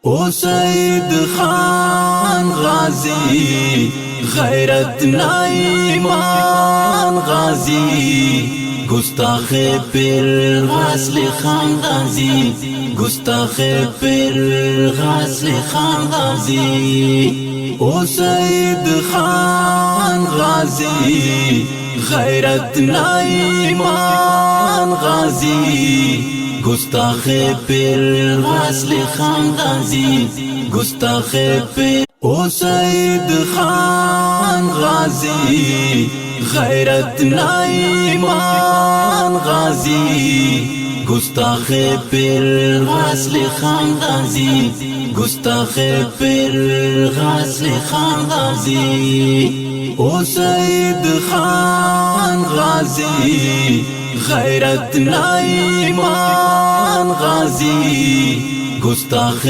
او سید خان غازی غیرت نایمان غازی گستاخ پیر غازل خان غازی گستاخ پیر غازل خان غازی او سید خان غازی غیرت نایمان غازی گستاخ پیر غازل خان غازی گستاخ پیر او سید خان غازی غیرت نایمان غازی گستاخ پیر غازل خان غازی گستاخ پیر غازل خان غازی او سید خان غازی غیرت نایمان غازی گستاخ